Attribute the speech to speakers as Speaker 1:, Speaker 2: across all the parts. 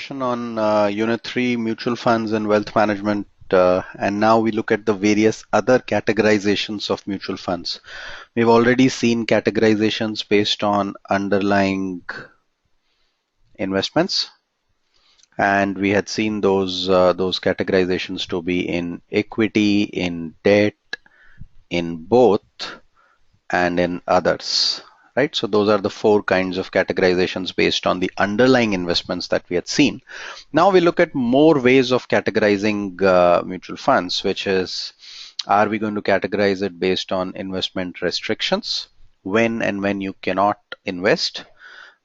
Speaker 1: discussion on Unit 3 mutual funds and wealth management, and now we look at the various other categorizations of mutual funds. We've already seen categorizations based on underlying investments, and we had seen those categorizations to be in equity, in debt, in both, and in others. Right, so those are the four kinds of categorizations based on the underlying investments that we had seen. Now we look at more ways of categorizing mutual funds, which is, are we going to categorize it based on investment restrictions, when and when you cannot invest?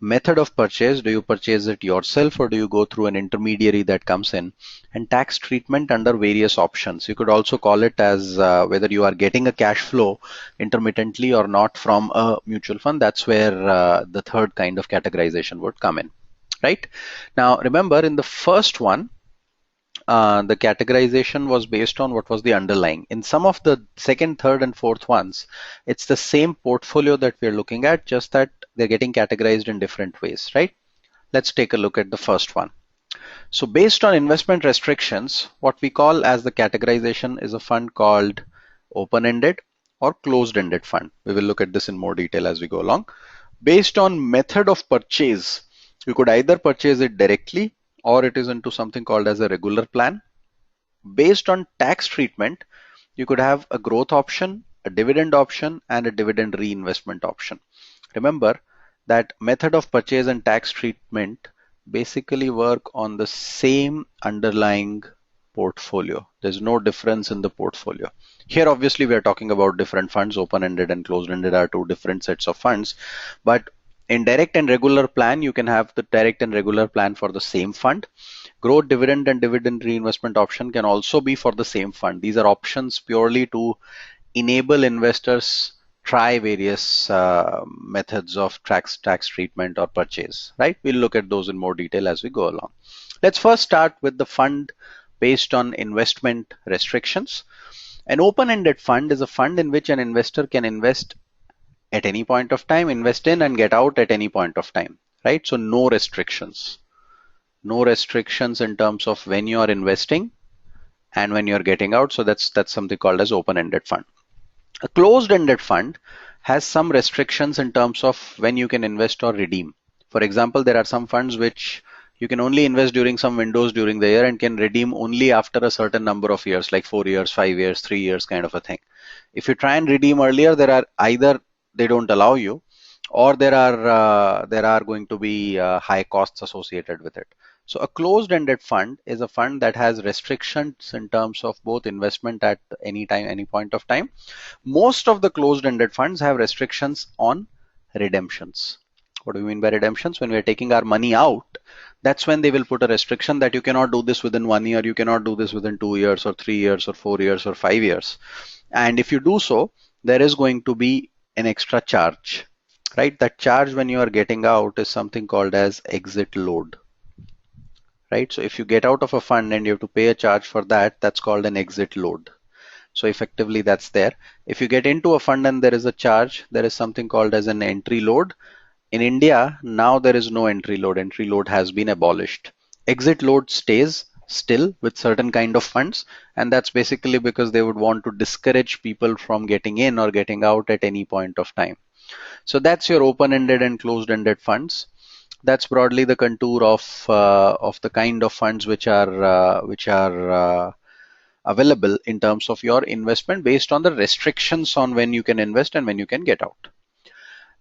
Speaker 1: Method of purchase, do you purchase it yourself or do you go through an intermediary that comes in? And tax treatment under various options. You could also call it as whether you are getting a cash flow intermittently or not from a mutual fund. That's where the third kind of categorization would come in. Right? Now, remember in the first one, the categorization was based on what was the underlying. In some of the second, third, and fourth ones, it's the same portfolio that we're looking at, just that they're getting categorized in different ways, right? Let's take a look at the first one. So based on investment restrictions, what we call as the categorization is a fund called open-ended or closed-ended fund. We will look at this in more detail as we go along. Based on method of purchase, you could either purchase it directly or it is into something called as a regular plan. Based on tax treatment, you could have a growth option, a dividend option, and a dividend reinvestment option. Remember that method of purchase and tax treatment basically work on the same underlying portfolio. There's no difference in the portfolio. Here, obviously, we are talking about different funds. Open-ended and closed-ended are two different sets of funds. But in direct and regular plan, you can have the direct and regular plan for the same fund. Growth, dividend, and dividend reinvestment option can also be for the same fund. These are options purely to enable investors try various methods of tax treatment or purchase, right? We'll look at those in more detail as we go along. Let's first start with the fund based on investment restrictions. An open-ended fund is a fund in which an investor can invest at any point of time, invest in and get out at any point of time, right? So no restrictions. No restrictions in terms of when you are investing and when you're getting out. So that's something called as open-ended fund. A closed-ended fund has some restrictions in terms of when you can invest or redeem. For example, there are some funds which you can only invest during some windows during the year and can redeem only after a certain number of years, like 4 years, 5 years, 3 years kind of a thing. If you try and redeem earlier, there are either they don't allow you, or there are going to be high costs associated with it. So a closed-ended fund is a fund that has restrictions in terms of both investment at any time, any point of time. Most of the closed-ended funds have restrictions on redemptions. What do we mean by redemptions? When we are taking our money out, that's when they will put a restriction that you cannot do this within 1 year, you cannot do this within 2 years or 3 years or 4 years or 5 years. And if you do so, there is going to be an extra charge, right? That charge when you are getting out is something called as exit load, right? So if you get out of a fund and you have to pay a charge for that, that's called an exit load. So effectively that's there. If you get into a fund and there is a charge, there is something called as an entry load. In India, now there is no entry load. Entry load has been abolished. Exit load stays still with certain kind of funds, and that's basically because they would want to discourage people from getting in or getting out at any point of time. So that's your open-ended and closed-ended funds. That's broadly the contour of the kind of funds which are available in terms of your investment based on the restrictions on when you can invest and when you can get out.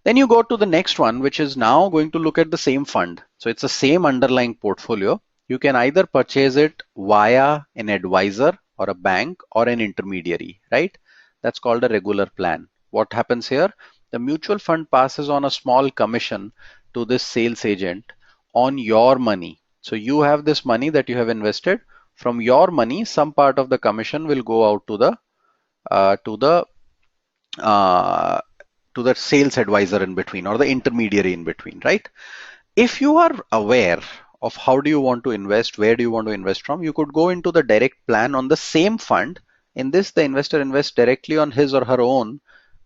Speaker 1: Then you go to the next one, which is now going to look at the same fund. So it's the same underlying portfolio. You can either purchase it via an advisor or a bank or an intermediary, right? That's called a regular plan. What happens here? The mutual fund passes on a small commission to this sales agent on your money. So you have this money that you have invested. From your money, some part of the commission will go out to the uh, to the uh, to the sales advisor in between or the intermediary in between, right? If you are aware of how do you want to invest, where do you want to invest from, you could go into the direct plan on the same fund. In this, the investor invests directly on his or her own,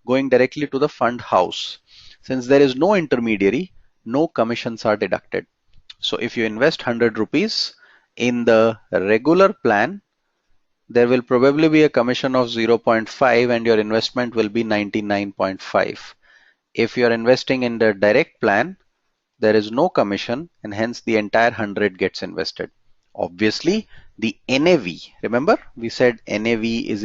Speaker 1: going directly to the fund house. Since there is no intermediary, no commissions are deducted. So if you invest 100 rupees in the regular plan, there will probably be a commission of 0.5 and your investment will be 99.5. If you are investing in the direct plan, there is no commission and hence the entire 100 gets invested. Obviously, the NAV, remember we said NAV is